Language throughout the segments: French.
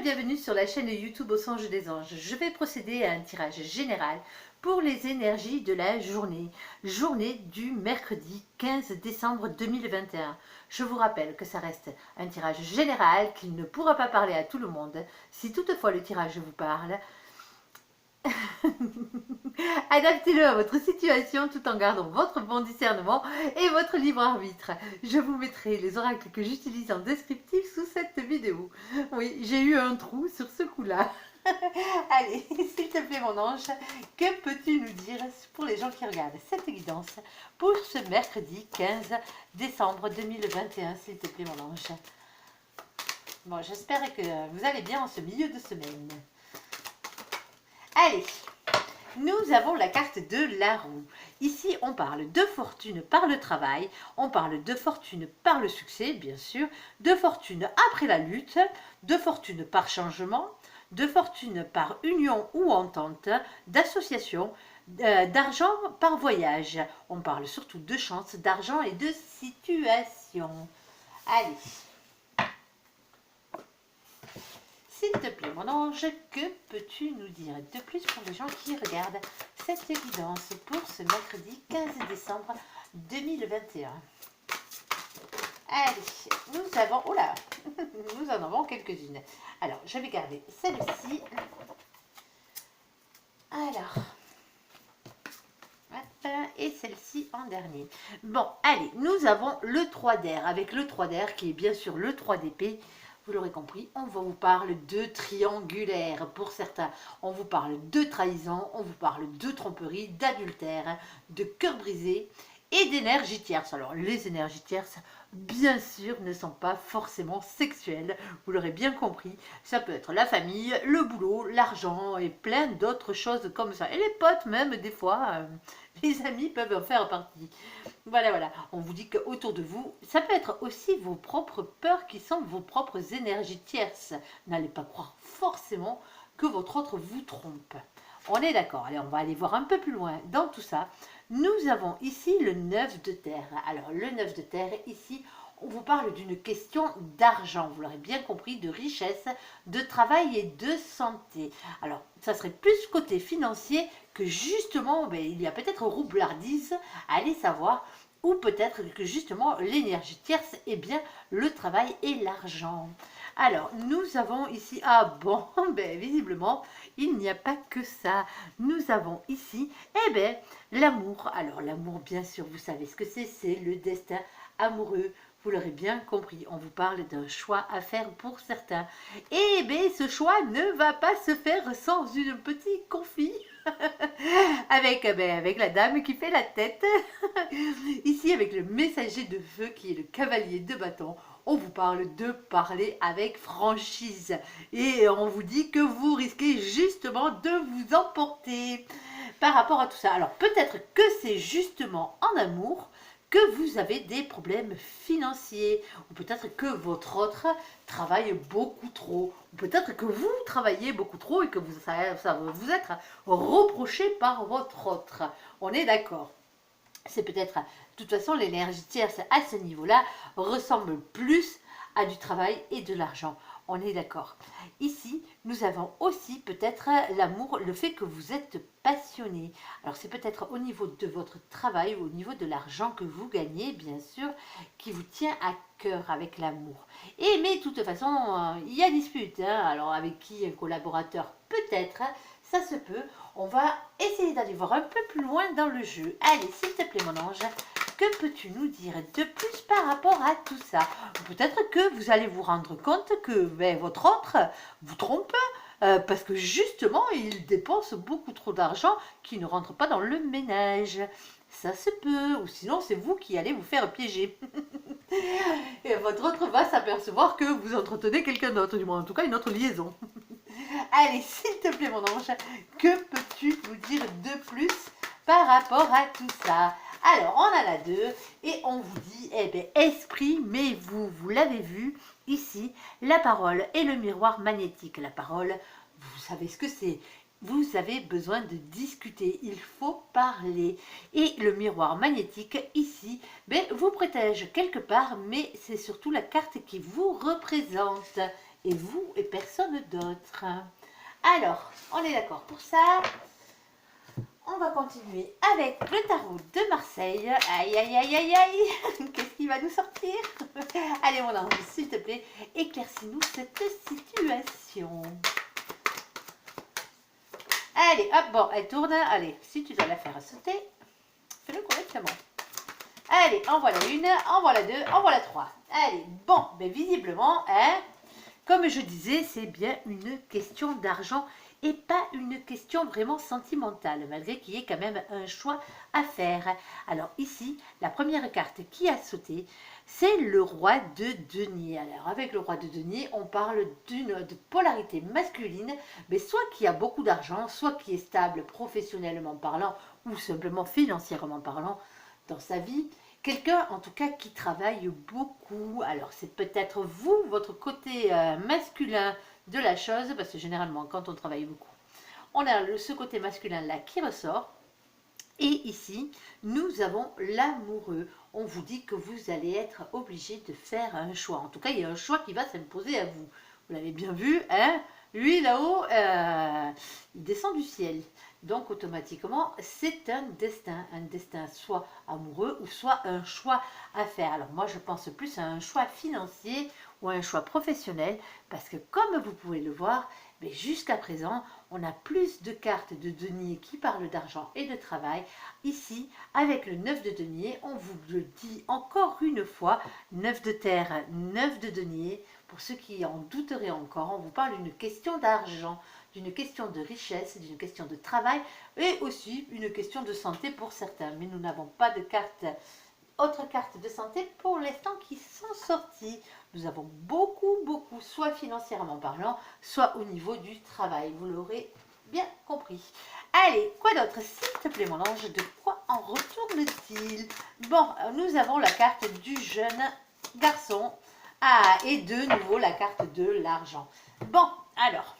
bienvenue sur la chaîne YouTube Au Songe des Anges. Je vais procéder à un tirage général pour les énergies de la journée du mercredi 15 décembre 2021. Je vous rappelle que ça reste un tirage général, qu'il ne pourra pas parler à tout le monde. Si toutefois le tirage vous parle, adaptez-le à votre situation tout en gardant votre bon discernement et votre libre arbitre. Je vous mettrai les oracles que j'utilise en descriptif sous cette vidéo. Oui, j'ai eu un trou sur ce coup-là. Allez, s'il te plaît mon ange, que peux-tu nous dire pour les gens qui regardent cette guidance pour ce mercredi 15 décembre 2021, s'il te plaît mon ange. Bon, j'espère que vous allez bien en ce milieu de semaine. Allez, nous avons la carte de la roue. Ici, on parle de fortune par le travail, on parle de fortune par le succès, bien sûr, de fortune après la lutte, de fortune par changement, de fortune par union ou entente, d'association, d'argent par voyage. On parle surtout de chance, d'argent et de situation. Allez. S'il te plaît, mon ange, que peux-tu nous dire de plus pour les gens qui regardent cette guidance pour ce mercredi 15 décembre 2021? Allez, nous avons... Oh là, nous en avons quelques-unes. Alors, je vais garder celle-ci. Alors, hop, et celle-ci en dernier. Bon, allez, nous avons le 3 d'air, avec le 3 d'air qui est bien sûr le 3 d'épée. Vous l'aurez compris, on vous parle de triangulaire pour certains. On vous parle de trahison, on vous parle de tromperie, d'adultère, de cœur brisé et d'énergie tierce. Alors, les énergies tierces, bien sûr, ne sont pas forcément sexuelles. Vous l'aurez bien compris. Ça peut être la famille, le boulot, l'argent et plein d'autres choses comme ça. Et les potes même, des fois, les amis peuvent en faire partie. Voilà, voilà. On vous dit qu'autour de vous, ça peut être aussi vos propres peurs qui sont vos propres énergies tierces. N'allez pas croire forcément que votre autre vous trompe. On est d'accord. Allez, on va aller voir un peu plus loin dans tout ça. Nous avons ici le 9 de terre. Alors, le 9 de terre, ici, on vous parle d'une question d'argent. Vous l'aurez bien compris, de richesse, de travail et de santé. Alors, ça serait plus côté financier que justement, il y a peut-être roublardise, allez savoir, ou peut-être que justement l'énergie tierce est bien le travail et l'argent. Alors, nous avons ici, ah bon, visiblement, il n'y a pas que ça. Nous avons ici, l'amour. Alors, l'amour, bien sûr, vous savez ce que c'est le destin amoureux. Vous l'aurez bien compris, on vous parle d'un choix à faire pour certains. Et ce choix ne va pas se faire sans une petite confie avec la dame qui fait la tête. Ici, avec le messager de feu qui est le cavalier de bâton, on vous parle de parler avec franchise. Et on vous dit que vous risquez justement de vous emporter par rapport à tout ça. Alors, peut-être que c'est justement en amour que vous avez des problèmes financiers, ou peut-être que votre autre travaille beaucoup trop, ou peut-être que vous travaillez beaucoup trop et que ça va vous être reproché par votre autre. On est d'accord. C'est peut-être, de toute façon, l'énergie tierce à ce niveau-là ressemble plus à du travail et de l'argent. On est d'accord. Ici, nous avons aussi peut-être l'amour, le fait que vous êtes passionné. Alors, c'est peut-être au niveau de votre travail ou au niveau de l'argent que vous gagnez, bien sûr, qui vous tient à cœur avec l'amour. Mais de toute façon, il y a dispute. Alors, avec qui un collaborateur? Peut-être, ça se peut. On va essayer d'aller voir un peu plus loin dans le jeu. Allez, s'il te plaît, mon ange. Que peux-tu nous dire de plus par rapport à tout ça? Peut-être que vous allez vous rendre compte que votre autre vous trompe parce que justement, il dépense beaucoup trop d'argent qui ne rentre pas dans le ménage. Ça se peut, ou sinon c'est vous qui allez vous faire piéger. Et votre autre va s'apercevoir que vous entretenez quelqu'un d'autre, du moins en tout cas une autre liaison. Allez, s'il te plaît mon ange, que peux-tu nous dire de plus par rapport à tout ça? Alors, on en a deux et on vous dit, exprimez-vous. Vous l'avez vu ici, la parole et le miroir magnétique. La parole, vous savez ce que c'est. Vous avez besoin de discuter, il faut parler. Et le miroir magnétique ici, vous protège quelque part, mais c'est surtout la carte qui vous représente. et vous et personne d'autre. Alors, on est d'accord pour ça. On va continuer avec le tarot de Marseille. Aïe, aïe, aïe, aïe, aïe. Qu'est-ce qui va nous sortir? Allez, mon ange, s'il te plaît, éclaircis-nous cette situation. Allez, hop, bon, elle tourne. Allez, si tu dois la faire sauter, fais-le correctement. Allez, en voilà une, en voilà deux, en voilà trois. Allez, bon, mais visiblement, hein, comme je disais, c'est bien une question d'argent et pas une question vraiment sentimentale, malgré qu'il y ait quand même un choix à faire. Alors ici, la première carte qui a sauté, c'est le roi de denier. Alors avec le roi de denier, on parle de polarité masculine, mais soit qui a beaucoup d'argent, soit qui est stable professionnellement parlant ou simplement financièrement parlant dans sa vie. Quelqu'un en tout cas qui travaille beaucoup. Alors c'est peut-être vous, votre côté masculin de la chose, parce que généralement quand on travaille beaucoup, on a ce côté masculin là qui ressort. Et ici, nous avons l'amoureux. On vous dit que vous allez être obligé de faire un choix. En tout cas, il y a un choix qui va s'imposer à vous. Vous l'avez bien vu, hein? Lui, là-haut, il descend du ciel. Donc, automatiquement, c'est un destin soit amoureux ou soit un choix à faire. Alors, moi, je pense plus à un choix financier ou un choix professionnel, parce que comme vous pouvez le voir, mais jusqu'à présent, on a plus de cartes de denier qui parlent d'argent et de travail. Ici, avec le 9 de denier, on vous le dit encore une fois, 9 de terre, 9 de denier. Pour ceux qui en douteraient encore, on vous parle d'une question d'argent, d'une question de richesse, d'une question de travail et aussi une question de santé pour certains. Mais nous n'avons pas de autres cartes de santé pour l'instant qui sont sorties. Nous avons beaucoup, soit financièrement parlant, soit au niveau du travail. Vous l'aurez bien compris. Allez, quoi d'autre? S'il te plaît, mon ange, de quoi en retourne-t-il? Bon, nous avons la carte du jeune garçon. Ah, et de nouveau la carte de l'argent. Bon, alors,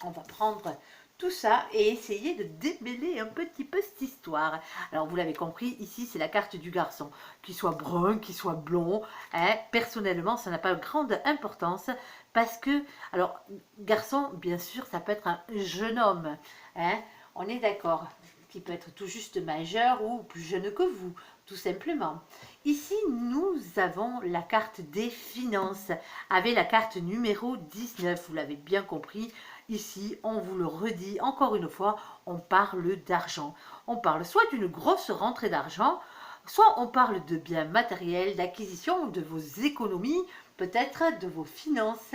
on va prendre tout ça et essayer de démêler un petit peu cette histoire. Alors, vous l'avez compris, ici, c'est la carte du garçon. Qu'il soit brun, qu'il soit blond, hein, personnellement, ça n'a pas grande importance parce que, alors, garçon, bien sûr, ça peut être un jeune homme, hein, on est d'accord, qui peut être tout juste majeur ou plus jeune que vous, tout simplement. Ici, nous avons la carte des finances avec la carte numéro 19, vous l'avez bien compris. Ici, on vous le redit encore une fois, on parle d'argent. On parle soit d'une grosse rentrée d'argent, soit on parle de biens matériels, d'acquisition, de vos économies, peut-être de vos finances.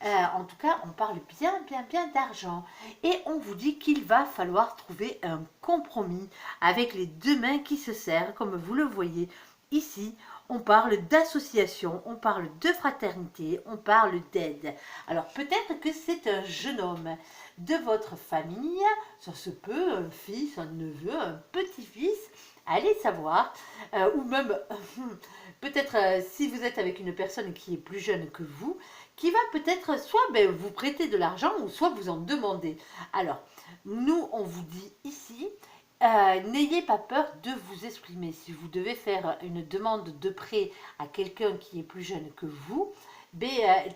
En tout cas, on parle bien d'argent. Et on vous dit qu'il va falloir trouver un compromis avec les deux mains qui se serrent, comme vous le voyez ici. On parle d'association, on parle de fraternité, on parle d'aide. Alors peut-être que c'est un jeune homme de votre famille, ça se peut, un fils, un neveu, un petit-fils, allez savoir, ou même peut-être si vous êtes avec une personne qui est plus jeune que vous, qui va peut-être soit vous prêter de l'argent ou soit vous en demander. Alors, nous, on vous dit ici, n'ayez pas peur de vous exprimer. Si vous devez faire une demande de prêt à quelqu'un qui est plus jeune que vous,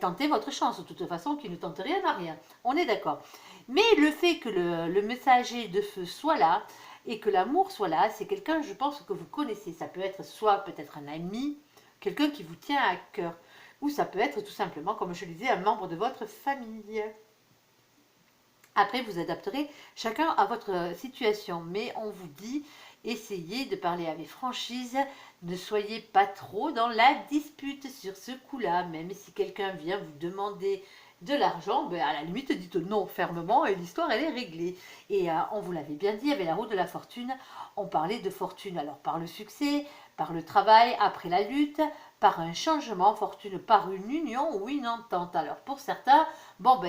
tentez votre chance. De toute façon, qui ne tente rien à rien. On est d'accord. Mais le fait que le messager de feu soit là et que l'amour soit là, c'est quelqu'un, je pense, que vous connaissez. Ça peut être soit peut-être un ami, quelqu'un qui vous tient à cœur. Ou ça peut être tout simplement, comme je le disais, un membre de votre famille. Après, vous adapterez chacun à votre situation. Mais on vous dit, essayez de parler avec franchise. Ne soyez pas trop dans la dispute sur ce coup-là. Même si quelqu'un vient vous demander de l'argent, à la limite, dites non fermement et l'histoire, elle est réglée. Et on vous l'avait bien dit, avec la roue de la fortune, on parlait de fortune. Alors, par le succès, par le travail, après la lutte, par un changement, fortune par une union ou une entente. Alors pour certains,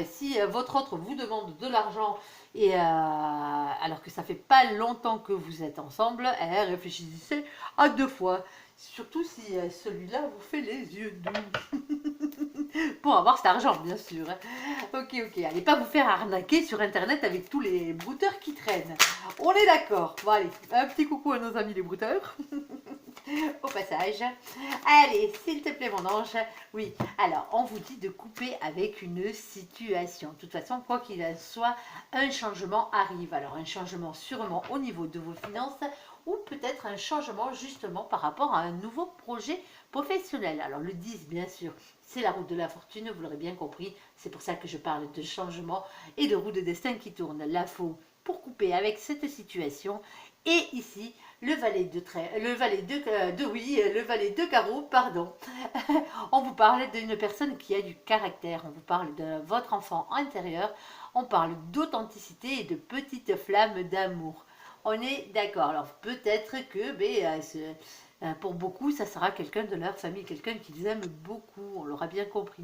si votre autre vous demande de l'argent et alors que ça fait pas longtemps que vous êtes ensemble, réfléchissez à deux fois. Surtout si celui-là vous fait les yeux doux. Pour avoir cet argent, bien sûr. Ok, allez pas vous faire arnaquer sur internet avec tous les brouteurs qui traînent. On est d'accord. Bon allez, un petit coucou à nos amis les brouteurs. au passage. Allez, s'il te plaît, mon ange. Oui, alors, on vous dit de couper avec une situation. De toute façon, quoi qu'il en soit, un changement arrive. Alors, un changement sûrement au niveau de vos finances ou peut-être un changement justement par rapport à un nouveau projet professionnel. Alors, le 10, bien sûr, c'est la roue de la fortune, vous l'aurez bien compris. C'est pour ça que je parle de changement et de roue de destin qui tourne. La faux pour couper avec cette situation. Et ici, le valet de le valet de carreau, pardon. On vous parle d'une personne qui a du caractère, on vous parle de votre enfant intérieur, on parle d'authenticité et de petites flammes d'amour. On est d'accord. Alors peut-être que pour beaucoup, ça sera quelqu'un de leur famille, quelqu'un qu'ils aiment beaucoup, on l'aura bien compris.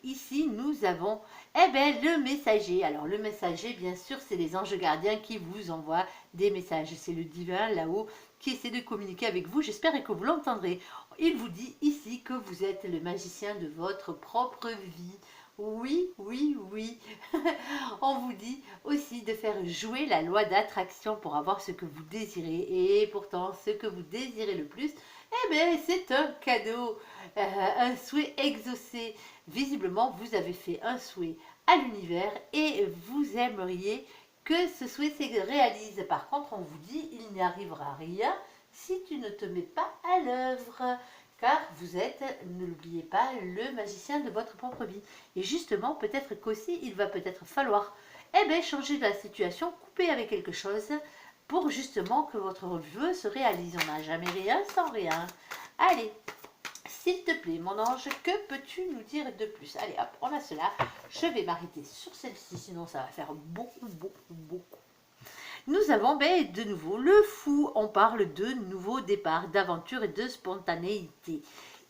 Ici, nous avons le messager. Alors le messager, bien sûr, c'est les anges gardiens qui vous envoient des messages. C'est le divin là-haut qui essaie de communiquer avec vous. J'espère que vous l'entendrez. Il vous dit ici que vous êtes le magicien de votre propre vie. Oui, oui, oui. On vous dit aussi de faire jouer la loi d'attraction pour avoir ce que vous désirez. Et pourtant, ce que vous désirez le plus, c'est un cadeau, un souhait exaucé. Visiblement, vous avez fait un souhait à l'univers et vous aimeriez que ce souhait se réalise. Par contre, on vous dit, il n'y arrivera rien si tu ne te mets pas à l'œuvre. Car vous êtes, ne l'oubliez pas, le magicien de votre propre vie. Et justement, peut-être qu'aussi, il va peut-être falloir changer de la situation, couper avec quelque chose pour justement que votre vœu se réalise. On n'a jamais rien sans rien. Allez, s'il te plaît, mon ange, que peux-tu nous dire de plus? Allez, hop, on a cela. Je vais m'arrêter sur celle-ci, sinon ça va faire beaucoup, beaucoup, beaucoup. Nous avons de nouveau le fou. On parle de nouveau départ, d'aventure et de spontanéité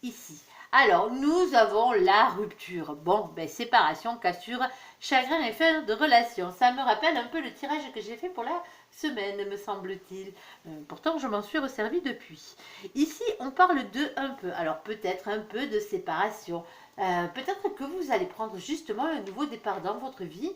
ici. Alors, nous avons la rupture. Bon, séparation, cassure, chagrin et fin de relation. Ça me rappelle un peu le tirage que j'ai fait pour la semaine, me semble-t-il. Pourtant, je m'en suis resservi depuis. Ici, on parle de un peu. Alors, peut-être un peu de séparation. Peut-être que vous allez prendre justement un nouveau départ dans votre vie.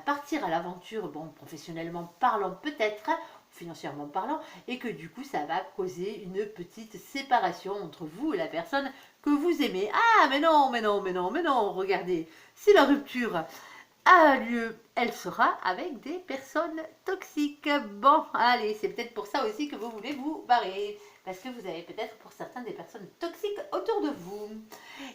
Partir à l'aventure, bon, professionnellement parlant peut-être, financièrement parlant, et que du coup ça va causer une petite séparation entre vous et la personne que vous aimez. Ah mais non, mais non, mais non, mais non, regardez, si la rupture a lieu, elle sera avec des personnes toxiques. Bon, allez, c'est peut-être pour ça aussi que vous voulez vous barrer, parce que vous avez peut-être pour certains des personnes toxiques autour de vous.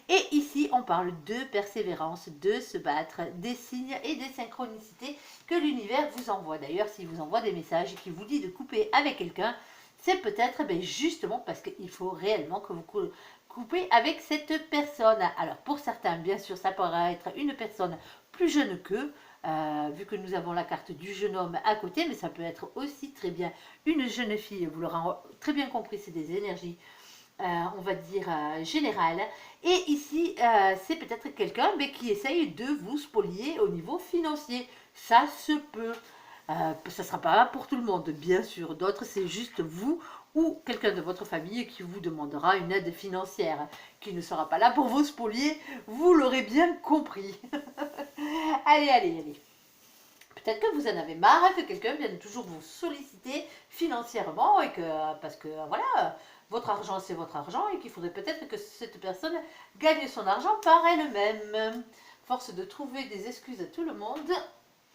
Et ici, on parle de persévérance, de se battre, des signes et des synchronicités que l'univers vous envoie. D'ailleurs, s'il vous envoie des messages et qu'il vous dit de couper avec quelqu'un, c'est peut-être justement parce qu'il faut réellement que vous coupez avec cette personne. Alors, pour certains, bien sûr, ça pourra être une personne plus jeune qu'eux, vu que nous avons la carte du jeune homme à côté, mais ça peut être aussi très bien une jeune fille, vous l'aurez très bien compris, c'est des énergies on va dire générales. Et ici, c'est peut-être quelqu'un qui essaye de vous spolier au niveau financier. Ça se peut. Ça ne sera pas pour tout le monde, bien sûr. D'autres, c'est juste vous ou quelqu'un de votre famille qui vous demandera une aide financière, qui ne sera pas là pour vous spolier. Vous l'aurez bien compris. Allez, allez, allez. Peut-être que vous en avez marre que quelqu'un vienne toujours vous solliciter financièrement et que, parce que voilà, votre argent c'est votre argent et qu'il faudrait peut-être que cette personne gagne son argent par elle-même. Force de trouver des excuses à tout le monde,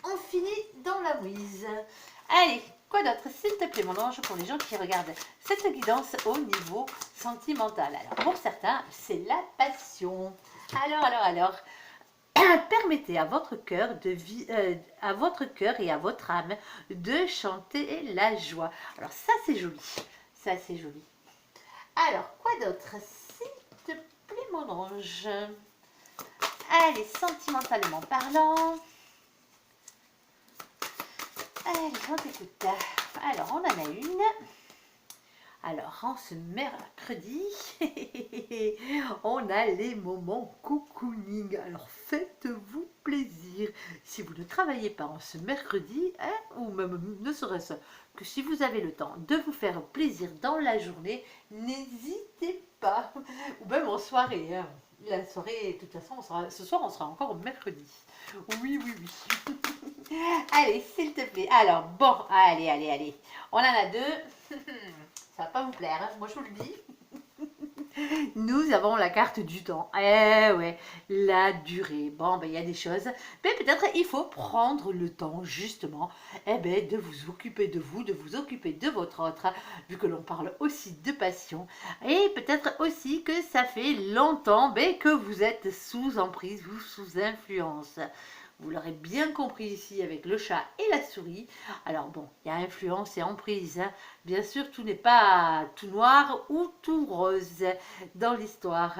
on finit dans la mouise. Allez, quoi d'autre, s'il te plaît mon ange, pour les gens qui regardent cette guidance au niveau sentimental. Alors pour certains, c'est la passion. Alors. Permettez à votre cœur et à votre âme de chanter la joie. Alors ça c'est joli, ça c'est joli. Alors quoi d'autre, s'il te plaît mon ange? Allez, sentimentalement parlant. Allez, on t'écoute. Alors on en a une. Alors, en ce mercredi, on a les moments cocooning. Alors, faites-vous plaisir. Si vous ne travaillez pas en ce mercredi, ou même ne serait-ce que si vous avez le temps de vous faire plaisir dans la journée, n'hésitez pas. Ou même en soirée. La soirée, de toute façon, ce soir, on sera encore au mercredi. Oui, oui, oui. Allez, s'il te plaît. Alors, bon, allez. On en a deux. Ça va pas vous plaire, hein, moi je vous le dis. Nous avons la carte du temps. Eh ouais, la durée. Bon, ben il y a des choses. Mais peut-être il faut prendre le temps, justement, eh ben, de vous occuper de vous, de vous occuper de votre autre, vu que l'on parle aussi de passion. Et peut-être aussi que ça fait longtemps ben, que vous êtes sous emprise ou sous influence. Vous l'aurez bien compris ici avec le chat et la souris. Alors bon, il y a influence et emprise. Hein. Bien sûr, tout n'est pas tout noir ou tout rose dans l'histoire.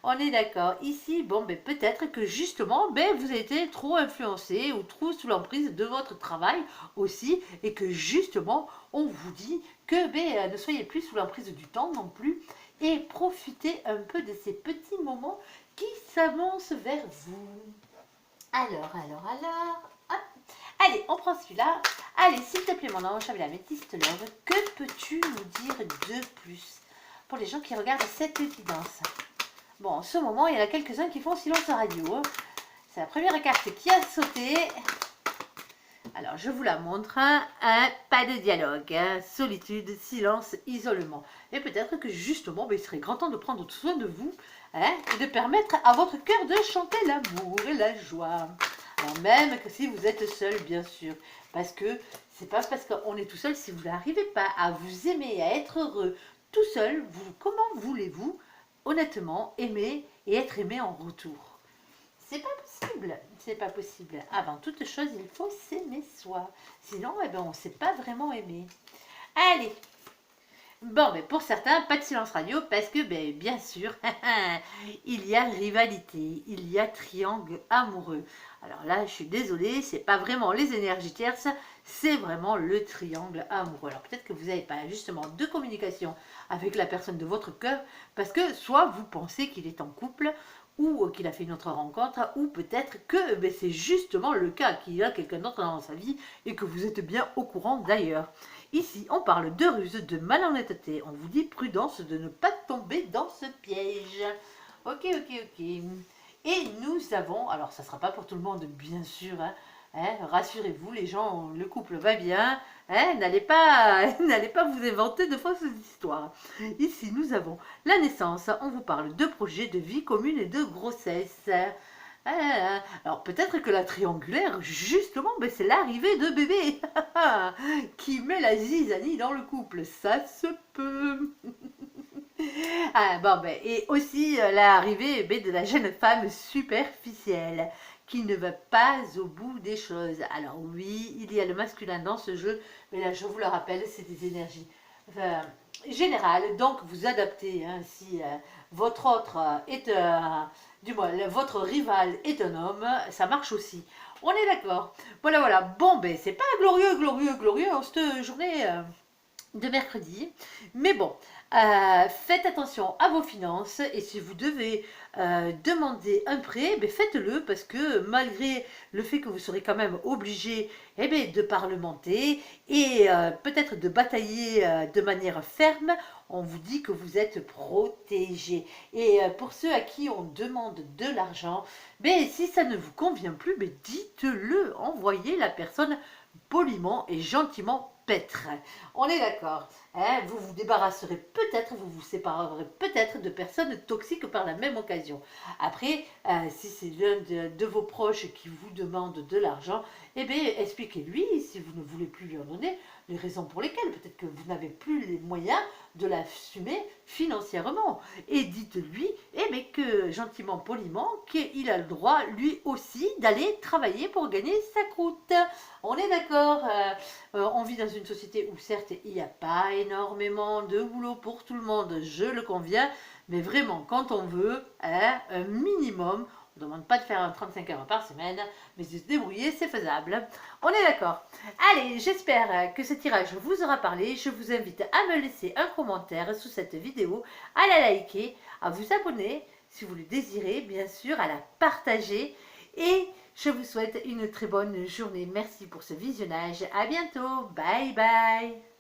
On est d'accord. Ici, bon, ben, peut-être que justement, ben, vous avez été trop influencé ou trop sous l'emprise de votre travail aussi. Et que justement, on vous dit que ben, ne soyez plus sous l'emprise du temps non plus. Et profitez un peu de ces petits moments qui s'avancent vers vous. Alors. Hop. Allez, on prend celui-là. Allez, s'il te plaît, mon ange, avec la métiste love, que peux-tu nous dire de plus pour les gens qui regardent cette guidance? Bon, en ce moment, il y en a quelques-uns qui font silence radio. C'est la première carte qui a sauté. Alors, je vous la montre. Pas de dialogue. Solitude, silence, isolement. Et peut-être que justement, il serait grand temps de prendre soin de vous et de permettre à votre cœur de chanter l'amour et la joie. Alors, même que si vous êtes seul, bien sûr. Parce que c'est pas parce qu'on est tout seul, si vous n'arrivez pas à vous aimer, à être heureux tout seul, comment voulez-vous honnêtement aimer et être aimé en retour? C'est pas possible, c'est pas possible. Avant toute chose, il faut s'aimer soi. Sinon, eh ben, on ne sait pas vraiment aimer. Allez. Bon, mais pour certains, pas de silence radio parce que, ben, bien sûr, il y a rivalité, il y a triangle amoureux. Alors là, je suis désolée, c'est pas vraiment les énergies tierces, c'est vraiment le triangle amoureux. Alors peut-être que vous n'avez pas justement de communication avec la personne de votre cœur parce que soit vous pensez qu'il est en couple ou qu'il a fait une autre rencontre, ou peut-être que ben, c'est justement le cas, qu'il y a quelqu'un d'autre dans sa vie et que vous êtes bien au courant d'ailleurs. Ici, on parle de ruse, de malhonnêteté. On vous dit prudence de ne pas tomber dans ce piège. Ok. Et nous avons, alors ça ne sera pas pour tout le monde, bien sûr, rassurez-vous, les gens, le couple va bien, n'allez pas vous inventer de fausses histoires. Ici, nous avons la naissance, on vous parle de projets, de vie commune et de grossesse. Alors peut-être que la triangulaire, justement, ben, c'est l'arrivée de bébé qui met la zizanie dans le couple. Ça se peut. Bon, ben, et aussi l'arrivée ben, de la jeune femme superficielle qui ne va pas au bout des choses. Alors oui, il y a le masculin dans ce jeu, mais là je vous le rappelle, c'est des énergies générales, donc vous adaptez hein, si votre autre est du moins votre rival est un homme, ça marche aussi. On est d'accord. Voilà. Bon, ben c'est pas glorieux en cette journée de mercredi. Mais bon, faites attention à vos finances et si vous devez demander un prêt, ben faites-le parce que malgré le fait que vous serez quand même obligé eh ben, de parlementer et peut-être de batailler de manière ferme, on vous dit que vous êtes protégé. Et pour ceux à qui on demande de l'argent, ben, si ça ne vous convient plus, ben, dites-le, envoyez la personne poliment et gentiment paître. On est d'accord. Vous vous débarrasserez peut-être, vous vous séparerez peut-être de personnes toxiques par la même occasion. Après, si c'est l'un de vos proches qui vous demande de l'argent, eh bien, expliquez-lui, si vous ne voulez plus lui en donner, les raisons pour lesquelles. Peut-être que vous n'avez plus les moyens de l'assumer financièrement. Et dites-lui, eh bien, que gentiment, poliment, qu'il a le droit, lui aussi, d'aller travailler pour gagner sa croûte. On est d'accord. On vit dans une société où certes, il n'y a pas énormément de boulot pour tout le monde, je le conviens, mais vraiment, quand on veut, un minimum, on ne demande pas de faire 35 heures par semaine, mais de se débrouiller, c'est faisable. On est d'accord. Allez, j'espère que ce tirage vous aura parlé. Je vous invite à me laisser un commentaire sous cette vidéo, à la liker, à vous abonner si vous le désirez, bien sûr, à la partager. Et je vous souhaite une très bonne journée. Merci pour ce visionnage. À bientôt. Bye bye.